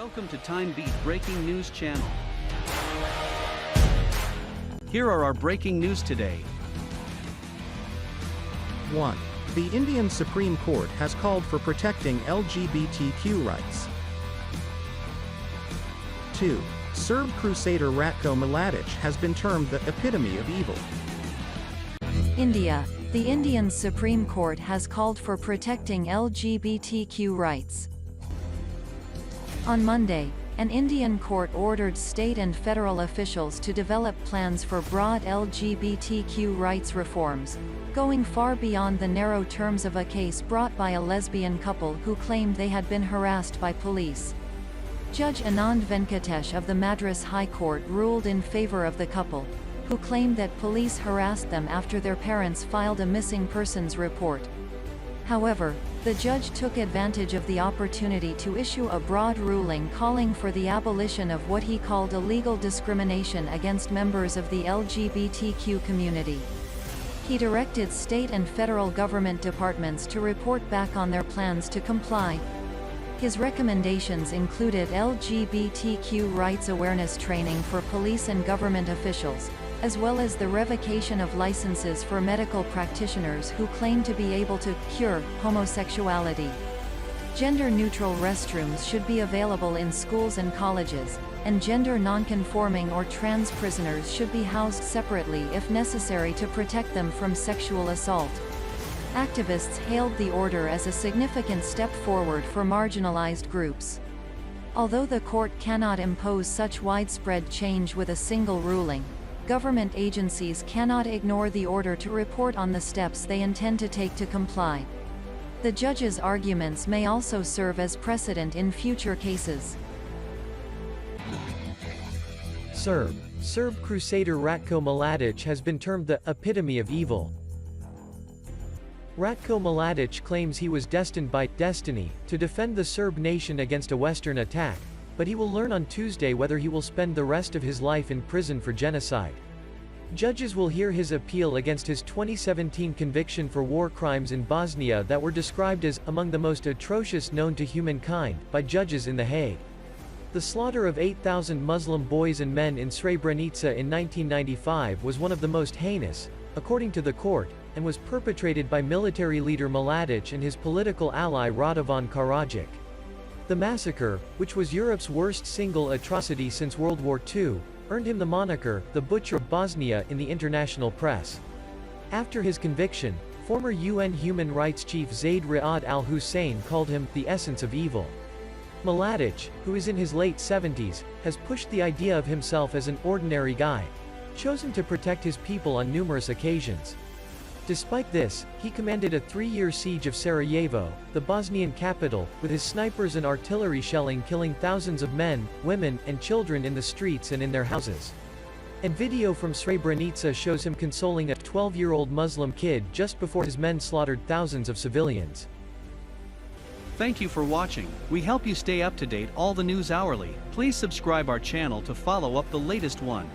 Welcome to TimeBeat Breaking News Channel. Here are our breaking news today. 1. The Indian Supreme Court has called for protecting LGBTQ rights. 2. Serb crusader Ratko Mladic has been termed the epitome of evil. India. The Indian Supreme Court has called for protecting LGBTQ rights. On Monday, an Indian court ordered state and federal officials to develop plans for broad LGBTQ rights reforms, going far beyond the narrow terms of a case brought by a lesbian couple who claimed they had been harassed by police. Judge Anand Venkatesh of the Madras High Court ruled in favor of the couple, who claimed that police harassed them after their parents filed a missing persons report. However, the judge took advantage of the opportunity to issue a broad ruling calling for the abolition of what he called illegal discrimination against members of the LGBTQ community. He directed state and federal government departments to report back on their plans to comply. His recommendations included LGBTQ rights awareness training for police and government officials, as well as the revocation of licenses for medical practitioners who claim to be able to cure homosexuality. Gender-neutral restrooms should be available in schools and colleges, and gender non-conforming or trans prisoners should be housed separately if necessary to protect them from sexual assault. Activists hailed the order as a significant step forward for marginalized groups. Although the court cannot impose such widespread change with a single ruling, government agencies cannot ignore the order to report on the steps they intend to take to comply. The judge's arguments may also serve as precedent in future cases. Serb crusader Ratko Mladic has been termed the epitome of evil. Ratko Mladic claims he was destined by destiny to defend the Serb nation against a Western attack, but he will learn on Tuesday whether he will spend the rest of his life in prison for genocide. Judges will hear his appeal against his 2017 conviction for war crimes in Bosnia that were described as among the most atrocious known to humankind by judges in The Hague. The slaughter of 8,000 Muslim boys and men in Srebrenica in 1995 was one of the most heinous, according to the court, and was perpetrated by military leader Mladic and his political ally Radovan Karadzic. The massacre, which was Europe's worst single atrocity since World War II, earned him the moniker, the Butcher of Bosnia in the international press. After his conviction, former UN human rights chief Zaid Ra'ad al-Hussein called him, the essence of evil. Mladic, who is in his late 70s, has pushed the idea of himself as an ordinary guy, chosen to protect his people on numerous occasions. Despite this, he commanded a 3-year siege of Sarajevo, the Bosnian capital, with his snipers and artillery shelling killing thousands of men, women, and children in the streets and in their houses. And video from Srebrenica shows him consoling a 12-year-old Muslim kid just before his men slaughtered thousands of civilians. Thank you for watching. We help you stay up to date all the news hourly. Please subscribe our channel to follow up the latest one.